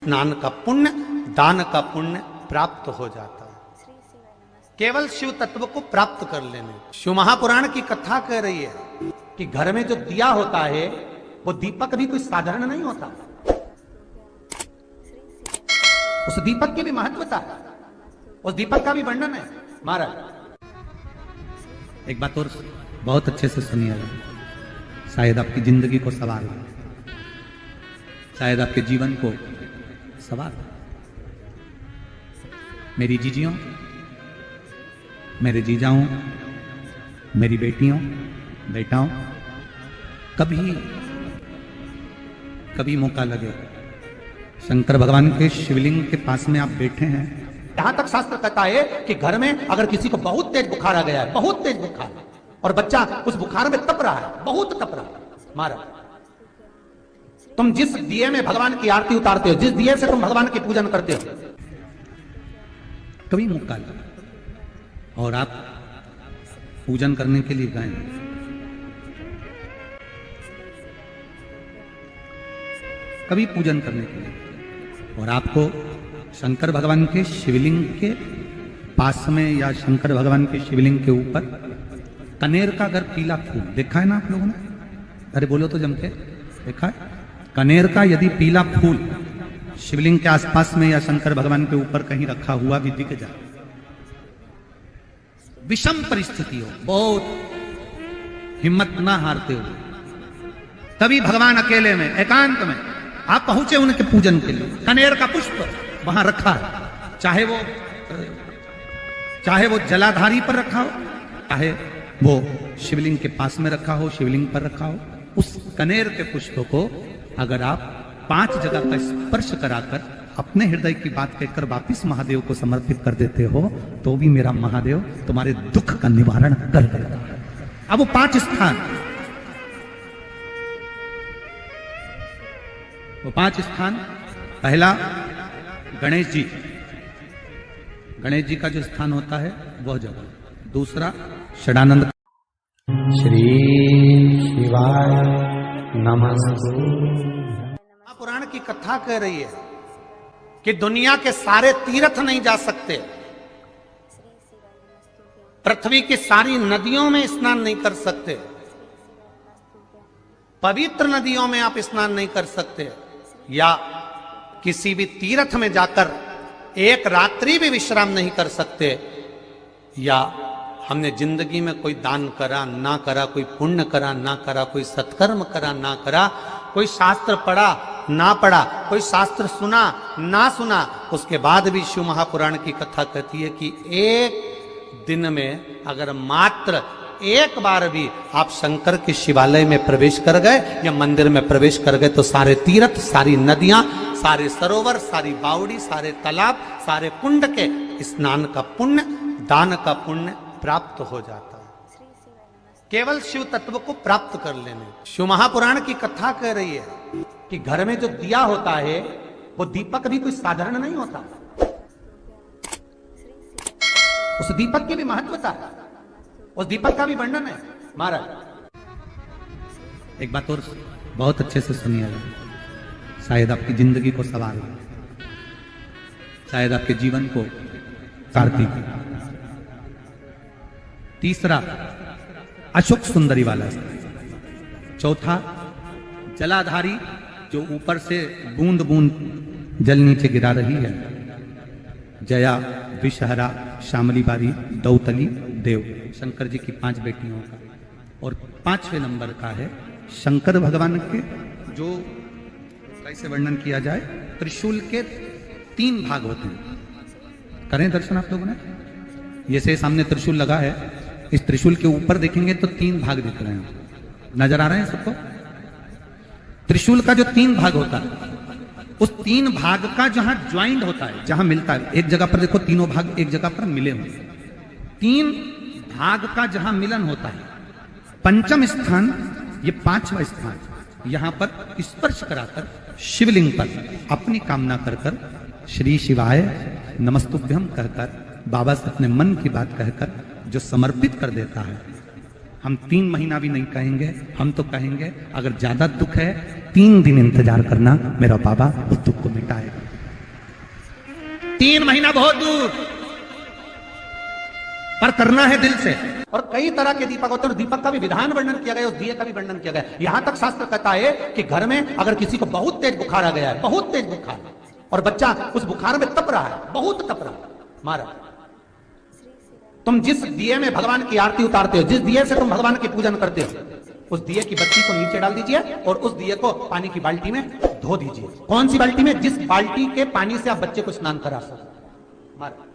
स्नान का पुण्य, दान का पुण्य प्राप्त हो जाता है केवल शिव तत्व को प्राप्त कर लेने। शिव महापुराण की कथा कह रही है कि घर में जो दिया होता है वो दीपक भी कोई साधारण नहीं होता, उस दीपक की भी महत्वता है, उस दीपक का भी वर्णन है। महाराज एक बात और बहुत अच्छे से सुनिएगा, शायद आपकी जिंदगी को सवार, शायद आपके जीवन को सवाल। मेरी जीजियों, मेरे जीजाओं, मेरी बेटियों, बेटाओं, कभी मौका लगे, शंकर भगवान के शिवलिंग के पास में आप बैठे हैं। यहां तक शास्त्र कहता है कि घर में अगर किसी को बहुत तेज बुखार आ गया है, बहुत तेज बुखार, और बच्चा उस बुखार में तप रहा है, बहुत तप रहा है, महाराज तुम जिस दिए में भगवान की आरती उतारते हो, जिस दिए से तुम भगवान की पूजन करते हो, कभी मौका लगा और आप पूजन करने के लिए गए, कभी पूजन करने के लिए, और आपको शंकर भगवान के शिवलिंग के पास में या शंकर भगवान के शिवलिंग के ऊपर कनेर का अगर पीला फूल देखा है ना आप लोगों ने, अरे बोलो तो जम के, देखा है? कनेर का यदि पीला फूल शिवलिंग के आसपास में या शंकर भगवान के ऊपर कहीं रखा हुआ भी दिख जाए, विषम परिस्थिति हो, बहुत हिम्मत ना हारते हो, तभी भगवान अकेले में एकांत में आप पहुंचे उनके पूजन के लिए, कनेर का पुष्प वहां रखा है, चाहे वो जलाधारी पर रखा हो, चाहे वो शिवलिंग के पास में रखा हो, शिवलिंग पर रखा हो, उस कनेर के पुष्प को अगर आप 5 जगह का स्पर्श कराकर अपने हृदय की बात कहकर वापिस महादेव को समर्पित कर देते हो, तो भी मेरा महादेव तुम्हारे दुख का निवारण कर देगा। अब वो 5 स्थान, वो 5 स्थान, पहला गणेश जी, गणेश जी का जो स्थान होता है वह जगह, दूसरा षडानंद, श्री शिवाय नमस्ते। पुराण की कथा कह रही है कि दुनिया के सारे तीर्थ नहीं जा सकते, पृथ्वी की सारी नदियों में स्नान नहीं कर सकते, पवित्र नदियों में आप स्नान नहीं कर सकते, या किसी भी तीर्थ में जाकर एक रात्रि भी विश्राम नहीं कर सकते, या हमने जिंदगी में कोई दान करा ना करा, कोई पुण्य करा ना करा, कोई सत्कर्म करा ना करा, कोई शास्त्र पढ़ा ना पढ़ा, कोई शास्त्र सुना ना सुना, उसके बाद भी शिव महापुराण की कथा कहती है कि एक दिन में अगर मात्र एक बार भी आप शंकर के शिवालय में प्रवेश कर गए या मंदिर में प्रवेश कर गए, तो सारे तीर्थ, सारी नदियां, सारे सरोवर, सारी बावड़ी, सारे तालाब, सारे कुंड के स्नान का पुण्य, दान का पुण्य प्राप्त हो जाता है केवल शिव तत्व को प्राप्त कर लेने। शिव महापुराण की कथा कह रही है कि घर में जो दिया होता है वो दीपक भी कोई साधारण नहीं होता, उस दीपक की भी महत्वता है, उस दीपक का भी वर्णन है। महाराज एक बात और बहुत अच्छे से सुनिएगा, शायद आपकी जिंदगी को सवार, शायद आपके जीवन को कार्तिक। तीसरा अशोक सुंदरी वाला, चौथा जलाधारी जो ऊपर से बूंद बूंद जल नीचे गिरा रही है, जया, विषहरा, शामली बारी, दौतली, देव, शंकर जी की 5 बेटियों का। और 5वें नंबर का है शंकर भगवान के, जो कैसे वर्णन किया जाए, त्रिशूल के 3 भाग होते हैं। करें दर्शन आप लोगों ने, जैसे सामने त्रिशूल लगा है, इस त्रिशूल के ऊपर देखेंगे तो 3 भाग दिख रहे हैं, नजर आ रहे हैं सबको? त्रिशूल का जो 3 भाग होता है, उस 3 भाग का जहां ज्वाइंट होता है, जहां मिलता है, एक जगह पर देखो तीनों भाग एक जगह पर मिले हुए, 3 भाग का जहां मिलन होता है, 5वां स्थान, ये 5वां स्थान, यहां पर स्पर्श कराकर शिवलिंग पर अपनी कामना कर श्री शिवाय नमस्तुभ्यम कहकर बाबा से अपने मन की बात कहकर जो समर्पित कर देता है, हम 3 महीना भी नहीं कहेंगे, हम तो कहेंगे अगर ज्यादा दुख है 3 दिन इंतजार करना, मेरा बाबा उस दुख को मिटाएगा। 3 महीना बहुत दूर, पर करना है दिल से। और कई तरह के दीपक होते हैं, दीपक का भी विधान वर्णन किया गया, उस दिए का भी वर्णन किया गया। यहां तक शास्त्र कहता है कि घर में अगर किसी को बहुत तेज बुखार आ गया है, बहुत तेज बुखार, और बच्चा उस बुखार में तप रहा है, बहुत तप रहा है, मारा, तुम जिस दिए में भगवान की आरती उतारते हो, जिस दिए से तुम भगवान की पूजन करते हो, उस दिए की बत्ती को नीचे डाल दीजिए और उस दिए को पानी की बाल्टी में धो दीजिए। कौन सी बाल्टी में? जिस बाल्टी के पानी से आप बच्चे को स्नान करा सको। मारा,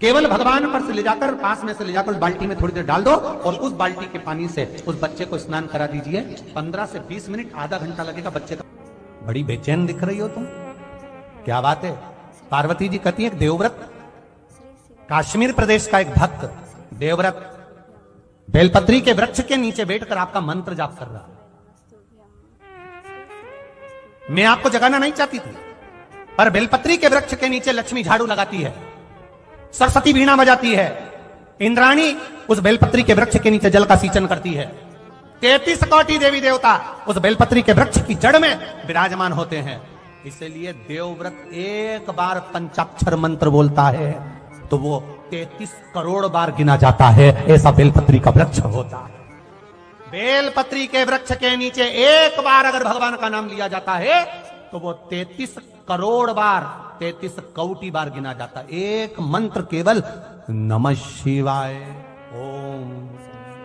केवल भगवान पर से ले जाकर, पास में से ले जाकर उस बाल्टी में थोड़ी देर डाल दो और उस बाल्टी के पानी से उस बच्चे को स्नान करा दीजिए। 15 से 20 मिनट, आधा घंटा लगेगा बच्चे का। बड़ी बेचैन दिख रही हो तुम, क्या बात है? पार्वती जी कहती है, देवव्रत, कश्मीर प्रदेश का एक भक्त देवव्रत बेलपत्री के वृक्ष के नीचे बैठकर आपका मंत्र जाप कर रहा। मैं आपको जगाना नहीं चाहती थी, पर बेलपत्री के वृक्ष के नीचे लक्ष्मी झाड़ू लगाती है, सरस्वती वीणा बजाती है, इंद्राणी उस बेलपत्री के वृक्ष के नीचे जल का सिंचन करती है, 33 कोटि देवी देवता उस बेलपत्री के वृक्ष की जड़ में विराजमान होते हैं। इसलिए देवव्रत एक बार पंचाक्षर मंत्र बोलता है तो वो 33 करोड़ बार गिना जाता है। ऐसा बेलपत्री का वृक्ष होता है। बेलपत्री के वृक्ष के नीचे एक बार अगर भगवान का नाम लिया जाता है तो वो 33 करोड़ बार, 33 कोटि बार गिना जाता है। एक मंत्र केवल नमः शिवाय, ओम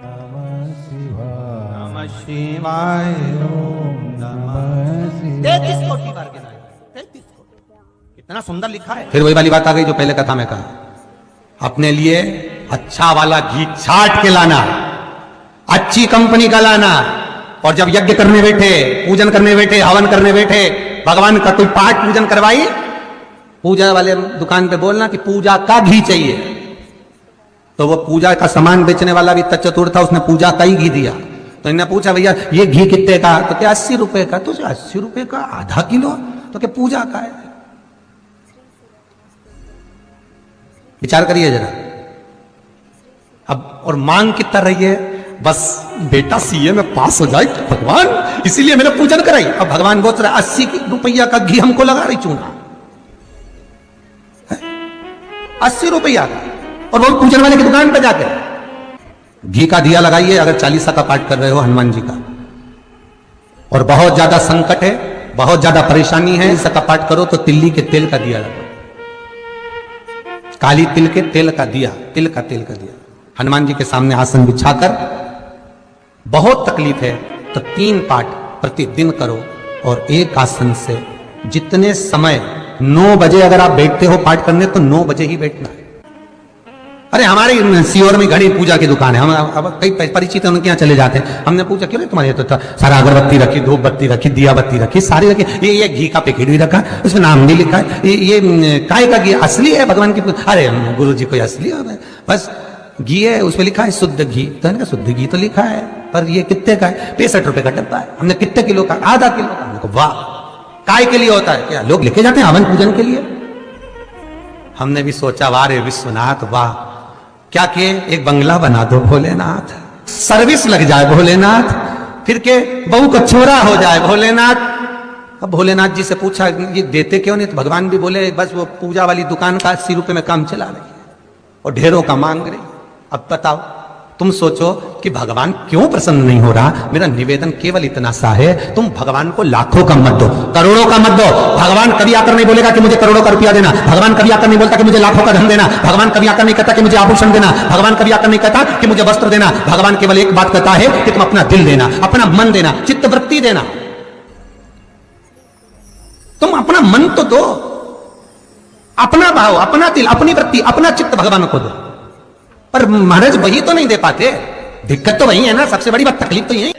नमः शिवाय, नमः शिवाय, ओम नमः शिवाय, 33 कोटि बार गिना है, 33 कोटि। कितना सुंदर लिखा है। फिर वही वाली बात आ गई जो पहले कथा में कहा, अपने लिए अच्छा वाला घी छाट के लाना, अच्छी कंपनी का लाना, और जब यज्ञ करने बैठे, पूजन करने बैठे, हवन करने बैठे, भगवान का कोई पाठ पूजन करवाई, पूजा वाले दुकान पे बोलना कि पूजा का घी चाहिए। तो वो पूजा का सामान बेचने वाला भी चतुर था, उसने पूजा का ही घी दिया। तो इन्हें पूछा, भैया ये घी कितने का? तो क्या 80 रुपए का? तो 80 रुपए का आधा किलो? तो क्या पूजा का है? विचार करिए जरा। अब और मांग कितना रही है? बस बेटा सीए में पास हो जाए भगवान, इसीलिए मैंने पूजन कराई। अब भगवान बोल रहा 80 रुपया का घी हमको लगा रही चूना, 80 रुपया का, और वो पूजन वाले की दुकान पे जाके घी का दिया लगाइए। अगर 40 का पाठ कर रहे हो हनुमान जी का, और बहुत ज्यादा संकट है, बहुत ज्यादा परेशानी है, इसका पाठ करो तो तिल्ली के तेल का दिया लगाओ, काली तिल के तेल का दिया, तिल का तेल का दिया, हनुमान जी के सामने आसन बिछाकर। बहुत तकलीफ है तो 3 पाठ प्रतिदिन करो, और एक आसन से जितने समय, 9 बजे अगर आप बैठते हो पाठ करने तो 9 बजे ही बैठना है। अरे हमारे सीहोर में घड़ी पूजा की दुकान है, हम अब कई परिचित हैं, उनके यहाँ चले जाते हैं। हमने पूछा क्यों रे तुम्हारे तो सारा अगरबत्ती रखी, धूप बत्ती रखी, दिया बत्ती रखी, सारी रखी, ये घी का पैकेट भी रखा, उसमें नाम भी लिखा है, ये काय का घी असली है भगवान की? अरे गुरु जी कोई असली है? बस घी है, उसमें लिखा है शुद्ध घी। तो है ना, शुद्ध घी तो लिखा है, पर ये कितने का है? 65 रुपए का डब्बा है। हमने कितने किलो का? आधा किलो का। हमने कहा वाह, काय के लिए होता है? क्या लोग लेके जाते हैं हवन पूजन के लिए? हमने भी सोचा वाह रे विश्वनाथ वाह, क्या किए, एक बंगला बना दो भोलेनाथ, सर्विस लग जाए भोलेनाथ, फिर के बहू का छोरा हो जाए भोलेनाथ। अब भोलेनाथ जी से पूछा ये देते क्यों नहीं? तो भगवान भी बोले बस वो पूजा वाली दुकान का 80 रुपए में काम चला रही है और ढेरों का मांग रही। अब बताओ, तुम सोचो कि भगवान क्यों प्रसन्न नहीं हो रहा। मेरा निवेदन केवल इतना सा है, तुम भगवान को लाखों का मत दो, करोड़ों का मत दो। भगवान कभी आकर नहीं बोलेगा कि मुझे करोड़ों का रुपया देना, भगवान कभी आकर नहीं बोलता कि मुझे लाखों का धन देना, भगवान कभी आकर नहीं कहता कि मुझे आभूषण देना, भगवान कभी आकर नहीं कहता कि मुझे वस्त्र देना। भगवान केवल एक बात कहता है कि तुम अपना दिल देना, अपना मन देना, चित्त वृत्ति देना। तुम अपना मन तो दो, अपना भाव, अपना दिल, अपनी वृत्ति, अपना चित्त भगवान को दो। पर महाराज वही तो नहीं दे पाते, दिक्कत तो वही है ना, सबसे बड़ी बात, तकलीफ तो यही।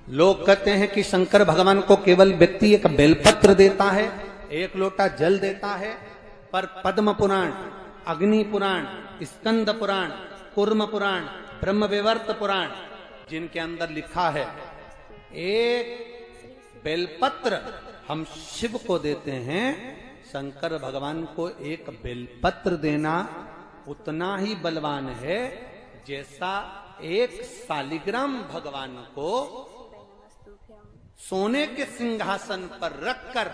लोग कहते हैं कि शंकर भगवान को केवल व्यक्ति एक बेलपत्र देता है, एक लोटा जल देता है, पर पद्म पुराण, अग्नि पुराण, स्कंद पुराण, कूर्म पुराण, ब्रह्मविवर्त पुराण, जिनके अंदर लिखा है एक बेलपत्र हम शिव को देते हैं, शंकर भगवान को एक बेलपत्र देना उतना ही बलवान है जैसा एक शालिग्राम भगवान को सोने के सिंहासन पर रखकर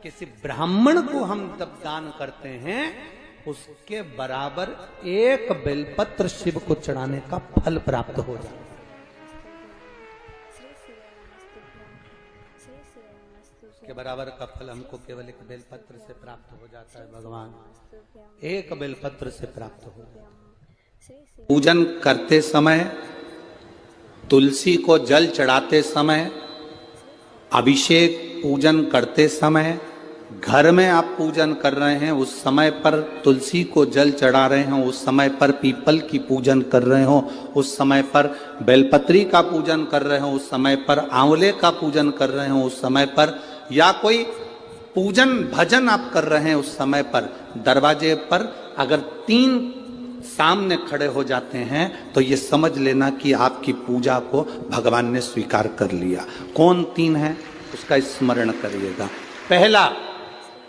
किसी ब्राह्मण को हम जब दान करते हैं उसके बराबर एक बेलपत्र शिव को चढ़ाने का फल प्राप्त हो जाता है। के बराबर का फल हमको केवल एक बेलपत्र से प्राप्त हो जाता है भगवान, एक बेलपत्र से प्राप्त हो जाता है। पूजन करते समय, तुलसी को जल चढ़ाते समय, अभिषेक पूजन करते समय, घर में आप पूजन कर रहे हैं उस समय पर तुलसी को जल चढ़ा रहे हो, उस समय पर पीपल की पूजन कर रहे हो, उस समय पर बेलपत्री का पूजन कर रहे हो, उस समय पर आंवले का पूजन कर रहे हो, उस समय पर या कोई पूजन भजन आप कर रहे हैं उस समय पर दरवाजे पर अगर 3 सामने खड़े हो जाते हैं तो ये समझ लेना कि आपकी पूजा को भगवान ने स्वीकार कर लिया। कौन 3 है उसका स्मरण करिएगा। पहला,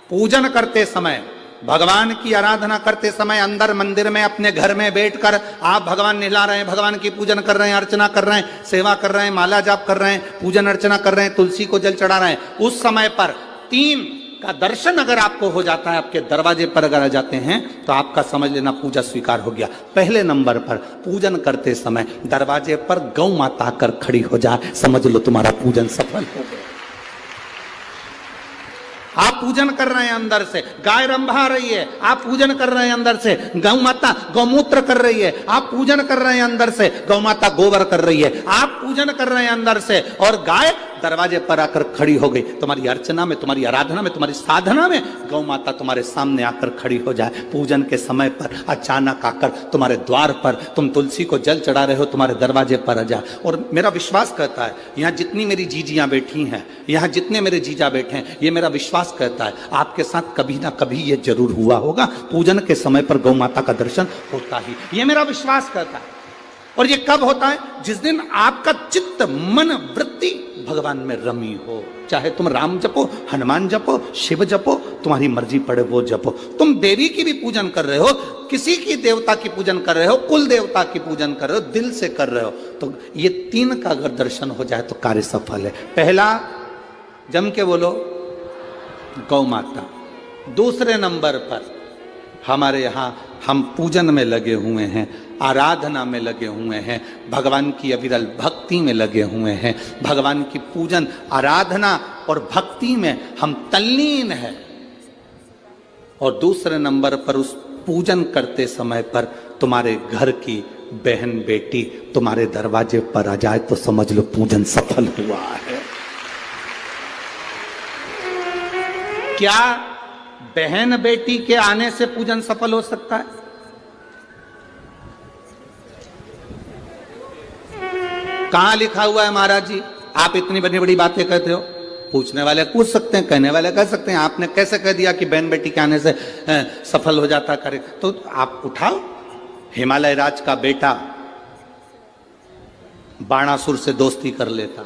पूजन करते समय, भगवान की आराधना करते समय अंदर मंदिर में अपने घर में बैठकर आप भगवान निहला रहे हैं, भगवान की पूजन कर रहे हैं, अर्चना कर रहे हैं, सेवा कर रहे हैं, माला जाप कर रहे हैं, पूजन अर्चना कर रहे हैं, तुलसी को जल चढ़ा रहे हैं, उस समय पर 3 का दर्शन अगर आपको हो जाता है, आपके दरवाजे पर अगर आ जाते हैं तो आपका समझ लेना पूजा स्वीकार हो गया। पहले नंबर पर पूजन करते समय दरवाजे पर गौ माता आकर खड़ी हो जाए, समझ लो तुम्हारा पूजन सफल हो गया। आप पूजन कर रहे हैं अंदर से, गाय रंभा रही है, आप पूजन कर रहे हैं अंदर से, गौ माता गौमूत्र कर रही है, आप पूजन कर रहे हैं अंदर से, गौ माता गोबर कर रही है, आप पूजन कर रहे हैं अंदर से और गाय दरवाजे पर आकर खड़ी हो गई। तुम्हारी अर्चना में, तुम्हारी आराधना में, तुम्हारी साधना में गौ माता तुम्हारे सामने आकर खड़ी हो जाए। पूजन के समय पर अचानक आकर तुम्हारे द्वार पर, तुम तुलसी को जल चढ़ा रहे हो, तुम्हारे दरवाजे पर आ जाए। और मेरा विश्वास कहता है, यहाँ जितनी मेरी जीजियां बैठी हैं, यहाँ जितने मेरे जीजा बैठे हैं, ये मेरा विश्वास कहता है आपके साथ कभी ना कभी ये जरूर हुआ होगा, पूजन के समय पर गौ माता का दर्शन होता ही, ये मेरा विश्वास कहता है। और ये कब होता है? जिस दिन आपका चित्त, मन, वृत्ति भगवान में रमी हो। चाहे तुम राम जपो, हनुमान जपो, शिव जपो, तुम्हारी मर्जी पड़े वो जपो। तुम देवी की भी पूजन कर रहे हो, किसी की देवता की पूजन कर रहे हो, कुल देवता की पूजन कर रहे हो, दिल से कर रहे हो, तो ये 3 का अगर दर्शन हो जाए तो कार्य सफल है। पहला, जम के बोलो, गौ माता। दूसरे नंबर पर हमारे यहाँ हम पूजन में लगे हुए हैं, आराधना में लगे हुए हैं, भगवान की अविरल भक्ति में लगे हुए हैं, भगवान की पूजन, आराधना और भक्ति में हम तल्लीन हैं। और दूसरे नंबर पर उस पूजन करते समय पर तुम्हारे घर की बहन बेटी तुम्हारे दरवाजे पर आ जाए तो समझ लो पूजन सफल हुआ है। क्या बहन बेटी के आने से पूजन सफल हो सकता है? कहां लिखा हुआ है महाराज जी? आप इतनी बड़ी बड़ी बातें कहते हो। पूछने वाले पूछ सकते हैं, कहने वाले कह सकते हैं, आपने कैसे कह दिया कि बहन बेटी के आने से सफल हो जाता करे? तो आप उठाओ, हिमालय राज का बेटा बाणासुर से दोस्ती कर लेता,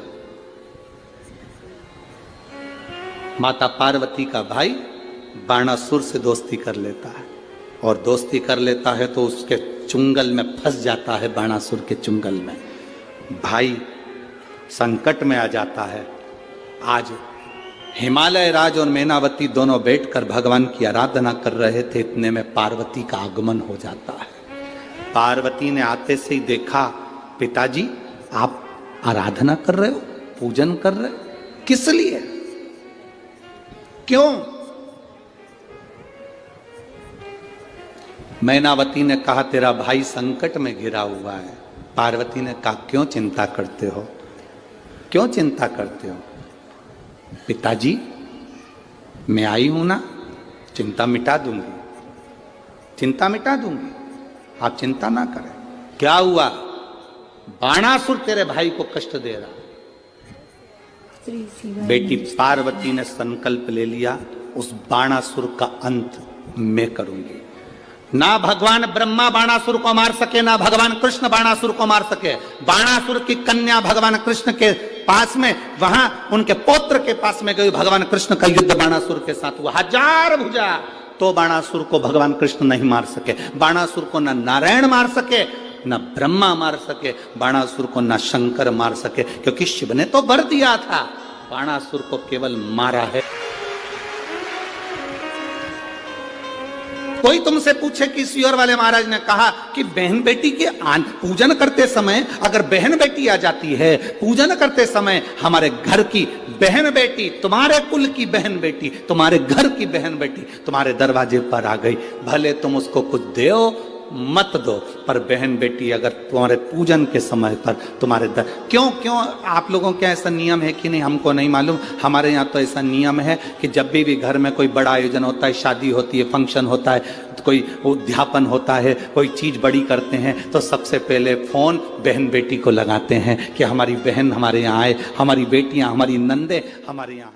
माता पार्वती का भाई बाणासुर से दोस्ती कर लेता है, और दोस्ती कर लेता है तो उसके चुंगल में फंस जाता है, बाणासुर के चुंगल में भाई संकट में आ जाता है। आज हिमालय राज और मैनावती दोनों बैठकर भगवान की आराधना कर रहे थे, इतने में पार्वती का आगमन हो जाता है। पार्वती ने आते से ही देखा, पिताजी आप आराधना कर रहे हो, पूजन कर रहे हो, किस लिए, क्यों? मैनावती ने कहा तेरा भाई संकट में घिरा हुआ है। पार्वती ने कहा क्यों चिंता करते हो, क्यों चिंता करते हो? पिताजी मैं आई हूं ना, चिंता मिटा दूंगी, चिंता मिटा दूंगी, आप चिंता ना करें। क्या हुआ? बाणासुर तेरे भाई को कष्ट दे रहा। बेटी पार्वती ने संकल्प ले लिया, उस बाणासुर का अंत मैं करूंगी। ना भगवान ब्रह्मा बाणासुर को मार सके, ना भगवान कृष्ण बाणासुर को मार सके। बाणासुर की कन्या भगवान कृष्ण के पास में, वहां उनके पौत्र के पास में गई, भगवान कृष्ण का युद्ध बाणासुर के साथ हुआ, 1000 भुजा, तो बाणासुर को भगवान कृष्ण नहीं मार सके। बाणासुर को न नारायण मार सके, न ब्रह्मा मार सके, बाणासुर को न शंकर मार सके, क्योंकि शिव ने तो वर दिया था, बाणासुर को केवल मारा है। कोई तुमसे पूछे कि सियोर वाले महाराज ने कहा कि बहन बेटी के पूजन करते समय अगर बहन बेटी आ जाती है, पूजन करते समय हमारे घर की बहन बेटी, तुम्हारे कुल की बहन बेटी, तुम्हारे घर की बहन बेटी तुम्हारे दरवाजे पर आ गई, भले तुम उसको कुछ दो मत दो, पर बहन बेटी अगर तुम्हारे पूजन के समय पर तुम्हारे क्यों आप लोगों के ऐसा नियम है कि नहीं हमको नहीं मालूम। हमारे यहाँ तो ऐसा नियम है कि जब भी घर में कोई बड़ा आयोजन होता है, शादी होती है, फंक्शन होता है, तो कोई उद्यापन होता है, कोई चीज बड़ी करते हैं, तो सबसे पहले फोन बहन बेटी को लगाते हैं कि हमारी बहन हमारे यहाँ आए, हमारी बेटियां, हमारी नंदे हमारे यहाँ।